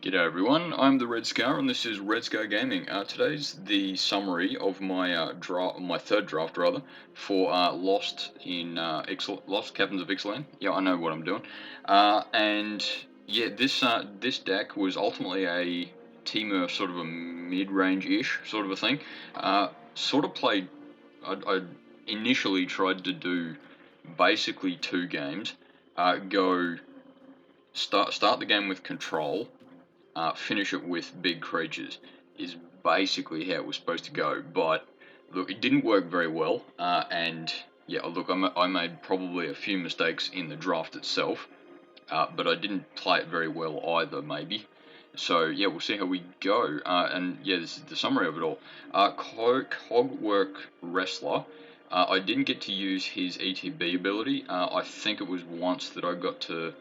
G'day everyone, I'm the Red Scar and this is Red Scar Gaming. Today's the summary of my my third draft rather, for Lost in Lost Captains of Ixalan. Yeah, I know what I'm doing. And yeah, this deck was ultimately a teamer, sort of a mid-range-ish sort of a thing. Sort of played. I initially tried to do basically two games. Go start the game with control, finish it with big creatures, is basically how it was supposed to go. But look, it didn't work very well, and yeah, look, I made probably a few mistakes in the draft itself, but I didn't play it very well either, maybe. So yeah, we'll see how we go. And yeah, this is the summary of it all. Cogwork Wrestler. I didn't get to use his ETB ability. I think it was once that I got to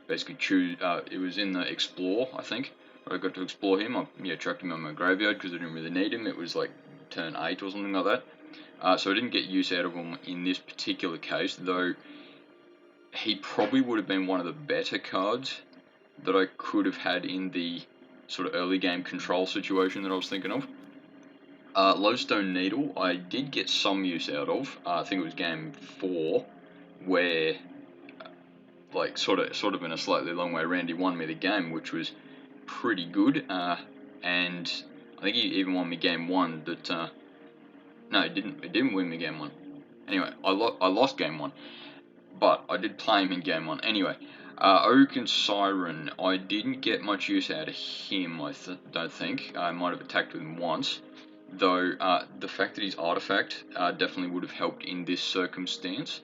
basically choose. It was in the Explore, I think. I got to explore him. I chucked him on my graveyard because I didn't really need him. It was like turn 8 or something like that. So I didn't get use out of him in this particular case, though he probably would have been one of the better cards that I could have had in the sort of early game control situation that I was thinking of. Lodestone Needle, I did get some use out of. I think it was game 4, where like sort of in a slightly long way around, he won me the game, which was pretty good. And I think he even won me game 1. That no, he didn't. He didn't win me game 1. Anyway, I lost game 1, but I did play him in game 1. Anyway, Oaken Siren, I didn't get much use out of him. Don't think. I might have attacked with him once, though. The fact that he's artifact definitely would have helped in this circumstance.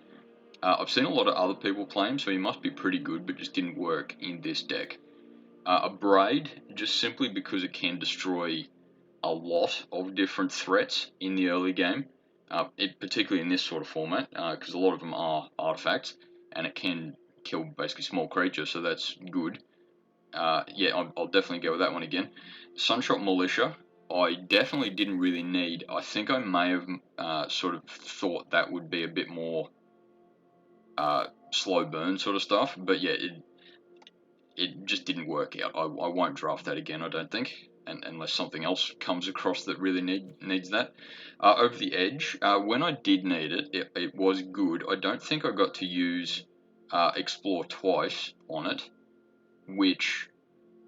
I've seen a lot of other people play him, so he must be pretty good, but just didn't work in this deck. A Braid, just simply because it can destroy a lot of different threats in the early game, particularly in this sort of format, because a lot of them are artifacts, and it can kill basically small creatures, so that's good. Yeah, I'll definitely go with that one again. Sunshot Militia, I definitely didn't really need. I think I may have sort of thought that would be a bit more slow burn sort of stuff, but yeah, it just didn't work out. I won't draft that again, I don't think, unless something else comes across that really needs that. Over the Edge, when I did need it, it was good. I don't think I got to use Explore twice on it, which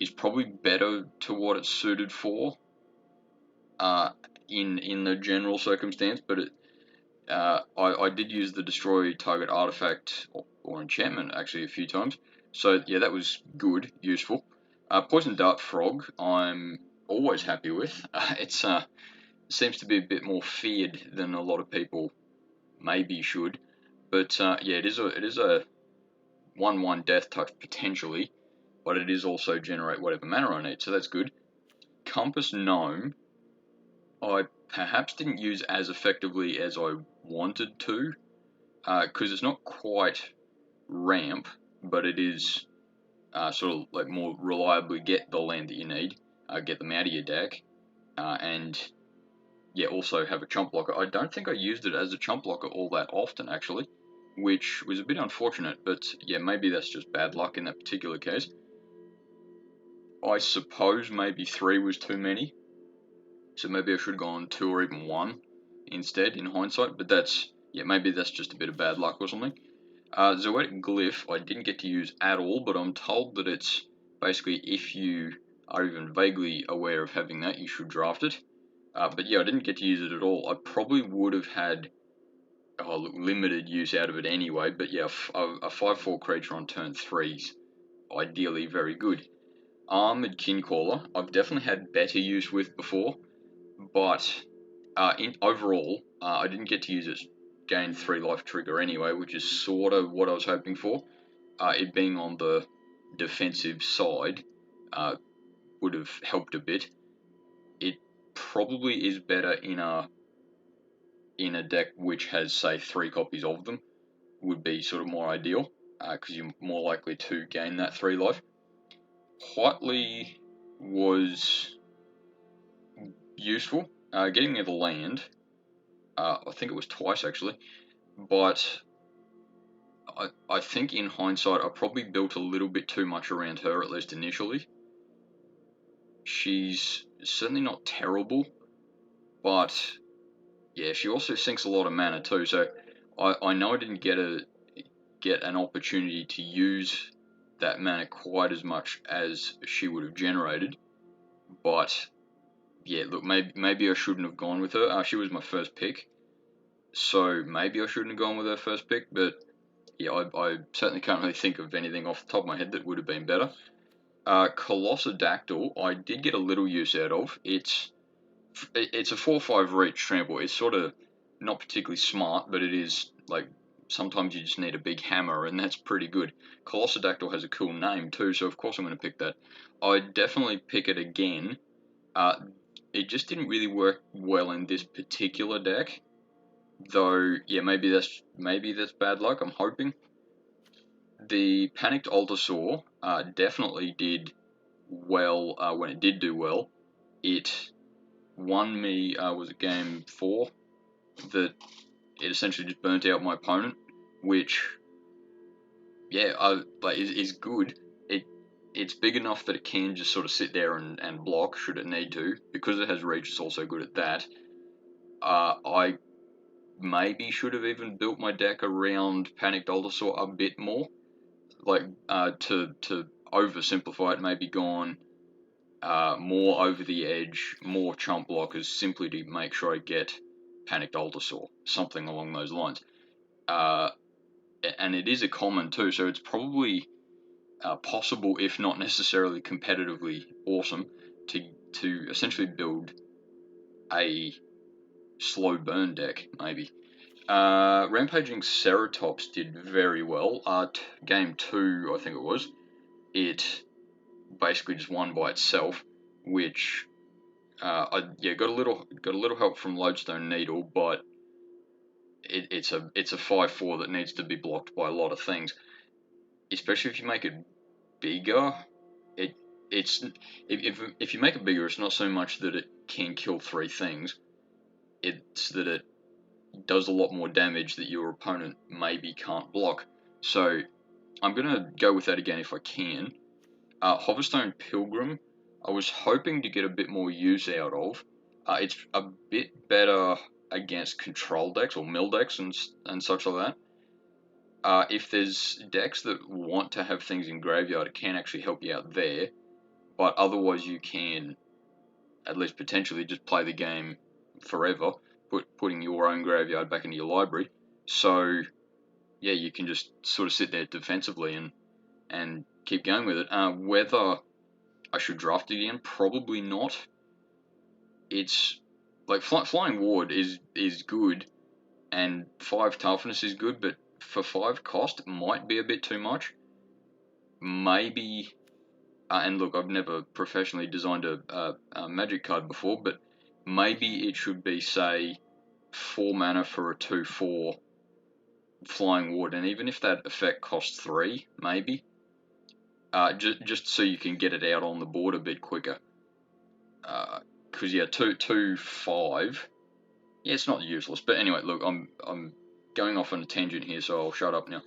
is probably better to what it's suited for in the general circumstance, but I did use the destroy target artifact or enchantment actually a few times. So yeah, that was good, useful. Poison Dart Frog, I'm always happy with. It's seems to be a bit more feared than a lot of people maybe should, but yeah, it is a 1/1 death touch potentially, but it is also generate whatever mana I need, so that's good. Compass Gnome, I perhaps didn't use as effectively as I wanted to, because it's not quite ramp, but it is sort of like more reliably get the land that you need, get them out of your deck, and yeah, also have a chump blocker. I don't think I used it as a chump blocker all that often actually, which was a bit unfortunate, but yeah, maybe that's just bad luck in that particular case. I suppose maybe 3 was too many, so maybe I should have gone 2 or even 1 instead in hindsight, but maybe that's just a bit of bad luck or something. Zoetic Glyph, I didn't get to use at all, but I'm told that it's basically if you are even vaguely aware of having that, you should draft it. But yeah, I didn't get to use it at all. I probably would have had limited use out of it anyway, but yeah, a 5/4 creature on turn 3's ideally very good. Armored Kincaller, I've definitely had better use with before, but overall, I didn't get to use its gain 3 life trigger anyway, which is sort of what I was hoping for. It being on the defensive side would have helped a bit. It probably is better in a deck which has, say, 3 copies of them, would be sort of more ideal, because you're more likely to gain that 3 life. Whiteley was useful, getting me the land. I think it was twice actually, but I think in hindsight I probably built a little bit too much around her, at least initially. she's certainly not terrible, but yeah, she also sinks a lot of mana too. So I know I didn't get an opportunity to use that mana quite as much as she would have generated, but yeah, look, maybe I shouldn't have gone with her. She was my first pick, so maybe I shouldn't have gone with her first pick. But yeah, I certainly can't really think of anything off the top of my head that would have been better. Colossodactyl, I did get a little use out of. It's a 4/5 reach trample. It's sort of not particularly smart, but it is like sometimes you just need a big hammer, and that's pretty good. Colossodactyl has a cool name too, so of course I'm going to pick that. I'd definitely pick it again. Uh, it just didn't really work well in this particular deck, though. Yeah, maybe that's bad luck. I'm hoping. The Panicked Aldersaur definitely did well when it did do well. It won me, was it game 4, that it essentially just burnt out my opponent, which, yeah, is good. It's big enough that it can just sort of sit there and block should it need to. Because it has reach, it's also good at that. I maybe should have even built my deck around Panicked Aldersaur a bit more. Like, to oversimplify it, maybe gone more over the edge, more chump blockers, simply to make sure I get Panicked Aldersaur, something along those lines. And it is a common too, so it's probably possible, if not necessarily competitively awesome, to essentially build a slow burn deck, maybe. Rampaging Ceratops did very well. Game 2, I think it was, it basically just won by itself, which I got a little help from Lodestone Needle, but it's a 5/4 that needs to be blocked by a lot of things, especially if you make it bigger. It's if you make it bigger, it's not so much that it can kill 3 things, it's that it does a lot more damage that your opponent maybe can't block. So I'm gonna go with that again if I can. Hoverstone Pilgrim, I was hoping to get a bit more use out of. It's a bit better against control decks or mill decks and such like that. If there's decks that want to have things in graveyard, it can actually help you out there. But otherwise, you can at least potentially just play the game forever, putting your own graveyard back into your library. So yeah, you can just sort of sit there defensively and keep going with it. Whether I should draft it again, probably not. It's like Flying Ward is good, and 5 toughness is good, but for 5 cost might be a bit too much. Maybe, and look, I've never professionally designed a magic card before, but maybe it should be, say, 4 mana for a 2/4 Flying Ward, and even if that effect costs 3, maybe, just so you can get it out on the board a bit quicker. Because yeah, 2/5. Yeah, it's not useless, but anyway, look, I'm going off on a tangent here, so I'll shut up now.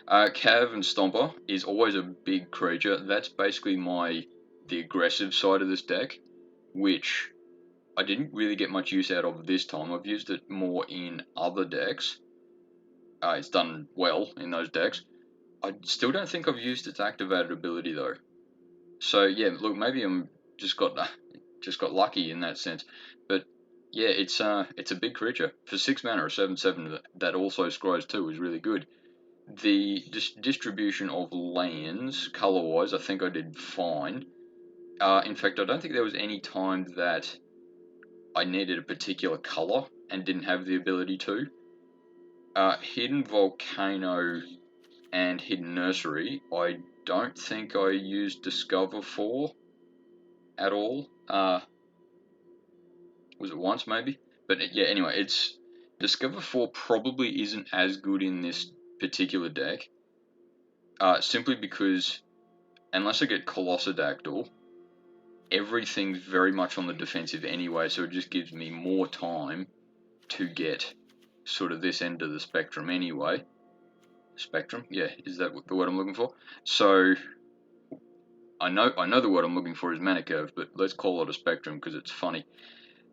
Cav and Stomper is always a big creature. That's basically the aggressive side of this deck, which I didn't really get much use out of this time. I've used it more in other decks. It's done well in those decks. I still don't think I've used its activated ability though. So yeah, look, maybe I'm just got lucky in that sense. But yeah, it's a big creature for 6 mana or 7/7 that also scries too is really good. The distribution of lands color wise, I think I did fine. In fact, I don't think there was any time that I needed a particular color and didn't have the ability to. Hidden Volcano and Hidden Nursery, I don't think I used Discover for at all. Was it once maybe? But yeah, anyway, it's Discover 4 probably isn't as good in this particular deck, simply because unless I get Colossodactyl, everything's very much on the defensive anyway, so it just gives me more time to get sort of this end of the spectrum anyway. Spectrum, yeah, is that the word I'm looking for? So I know the word I'm looking for is mana curve, but let's call it a spectrum because it's funny.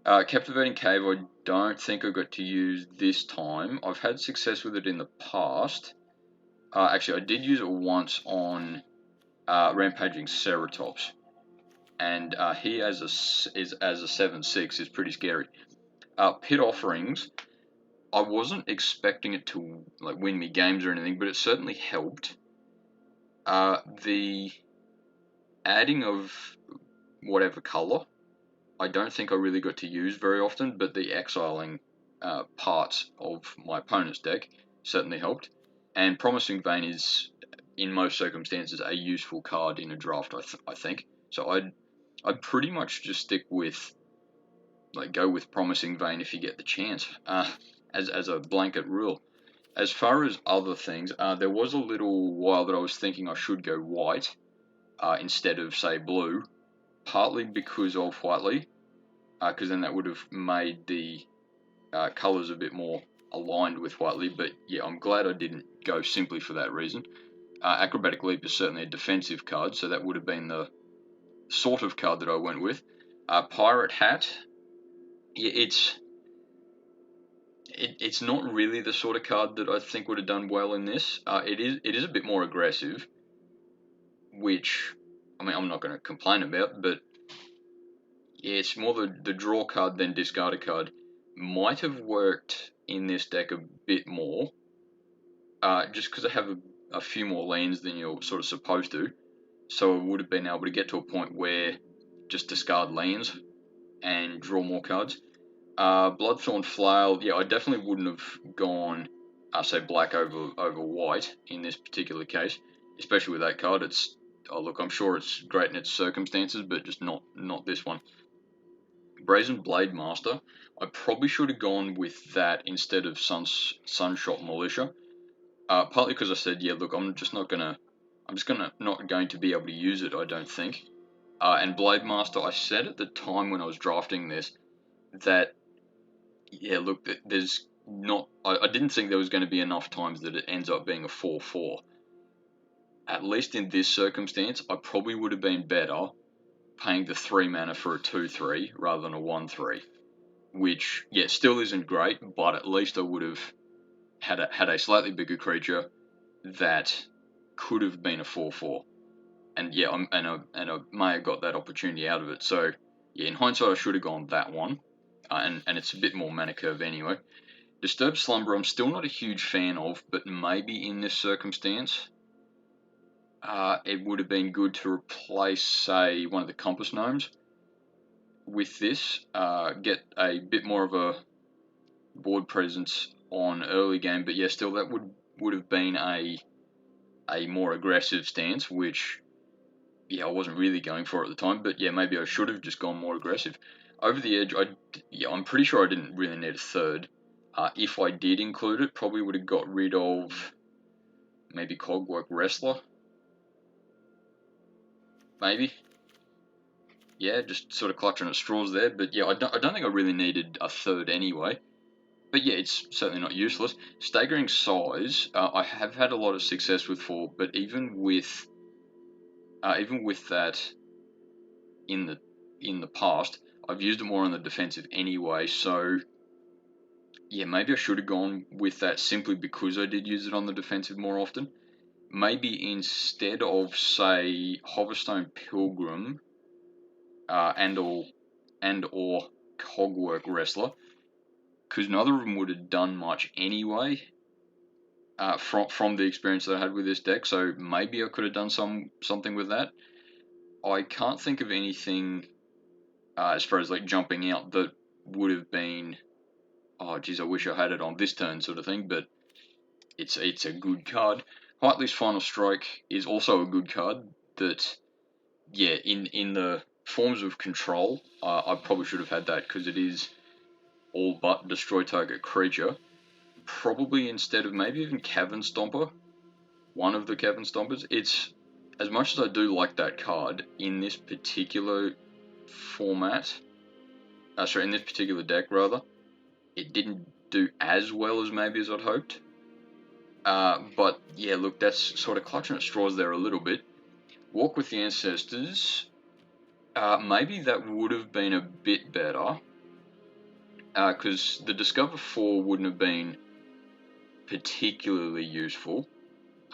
Captivating Cave, I don't think I got to use this time. I've had success with it in the past. Actually, I did use it once on Rampaging Ceratops, and he as a 7/6 is pretty scary. Pit Offerings, I wasn't expecting it to like win me games or anything, but it certainly helped. The adding of whatever color, I don't think I really got to use very often, but the exiling parts of my opponent's deck certainly helped. And Promising Vein is, in most circumstances, a useful card in a draft. I think so. I'd pretty much just stick with go with Promising Vein if you get the chance, as a blanket rule. As far as other things, there was a little while that I was thinking I should go white instead of say blue, partly because of Whiteley, because then that would have made the colours a bit more aligned with Whiteley. But yeah, I'm glad I didn't go simply for that reason. Acrobatic Leap is certainly a defensive card, so that would have been the sort of card that I went with. Pirate Hat, yeah, it's not really the sort of card that I think would have done well in this. It is a bit more aggressive, which I mean I'm not going to complain about, but yeah, it's more the draw card than discard a card. Might have worked in this deck a bit more, just because I have a few more lands than you're sort of supposed to. So I would have been able to get to a point where just discard lands and draw more cards. Bloodthorn Flail, yeah, I definitely wouldn't have gone, say, black over white in this particular case, especially with that card. Look, I'm sure it's great in its circumstances, but just not this one. Brazen Blade Master, I probably should have gone with that instead of Sunshot Militia. Partly because I said, yeah, look, I'm just not going to be able to use it, I don't think. And Blade Master, I said at the time when I was drafting this that, yeah, look, there's not. I didn't think there was going to be enough times that it ends up being a 4/4. At least in this circumstance, I probably would have been better paying the 3 mana for a 2/3 rather than a 1/3, which, yeah, still isn't great, but at least I would have had a slightly bigger creature that could have been a 4/4. And yeah, I may have got that opportunity out of it. So yeah, in hindsight, I should have gone that one, and it's a bit more mana curve anyway. Disturbed Slumber, I'm still not a huge fan of, but maybe in this circumstance, it would have been good to replace, say, one of the Compass Gnomes with this. Get a bit more of a board presence on early game, but yeah, still that would have been a more aggressive stance, which yeah, I wasn't really going for at the time, but yeah, maybe I should have just gone more aggressive. Over the Edge, I'm pretty sure I didn't really need a third. If I did include it, probably would have got rid of maybe Cogwork Wrestler. Maybe. Yeah, just sort of clutching at straws there, but yeah, I don't think I really needed a third anyway. But yeah, it's certainly not useless. Staggering Size, I have had a lot of success with for, but even with that in the past, I've used it more on the defensive anyway. So yeah, maybe I should have gone with that simply because I did use it on the defensive more often. Maybe instead of say Hoverstone Pilgrim and or Cogwork Wrestler, because neither of them would have done much anyway. From the experience that I had with this deck, so maybe I could have done something with that. I can't think of anything as far as like jumping out that would have been, oh geez, I wish I had it on this turn sort of thing. But it's a good card. Whiteley's Final Strike is also a good card. That yeah, in the forms of control, I probably should have had that because it is all but destroy target creature. Probably instead of maybe even Cavern Stomper, one of the Cavern Stompers. It's as much as I do like that card in this particular format. In this particular deck rather, it didn't do as well as maybe as I'd hoped. But yeah, look, that's sort of clutching at straws there a little bit. Walk with the Ancestors. Maybe that would have been a bit better, because the Discover 4 wouldn't have been particularly useful,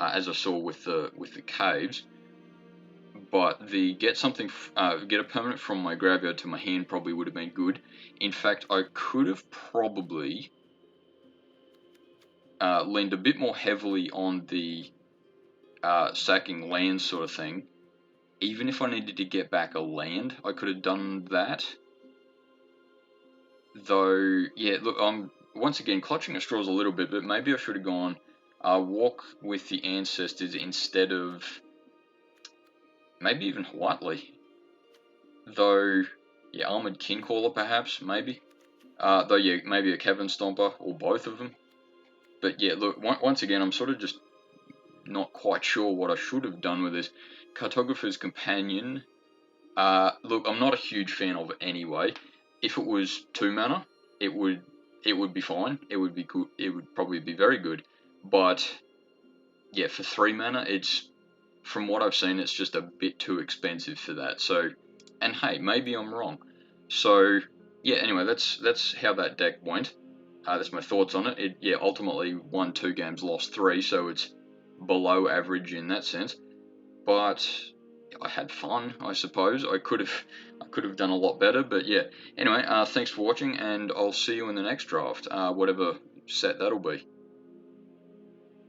as I saw with the caves. But the get a permanent from my graveyard to my hand probably would have been good. In fact, I could have probably leaned a bit more heavily on the sacking land sort of thing. Even if I needed to get back a land, I could have done that. Though, yeah, look, I'm once again clutching at straws a little bit, but maybe I should have gone Walk with the Ancestors instead of maybe even Whiteley. Though, yeah, Armored Kincaller perhaps, maybe. Though, yeah, maybe a Cavern Stomper or both of them. But yeah, look, once again, I'm sort of just not quite sure what I should have done with this. Cartographer's Companion. Look, I'm not a huge fan of it anyway. If it was 2 mana, it would be fine. It would be good. It would probably be very good. But yeah, for 3 mana, it's, from what I've seen, it's just a bit too expensive for that. So, and hey, maybe I'm wrong. So yeah, anyway, that's how that deck went. That's my thoughts on it. It, yeah, ultimately won 2 games, lost 3, so it's below average in that sense. But I had fun, I suppose. I could have done a lot better, but yeah. Anyway, thanks for watching, and I'll see you in the next draft, whatever set that'll be.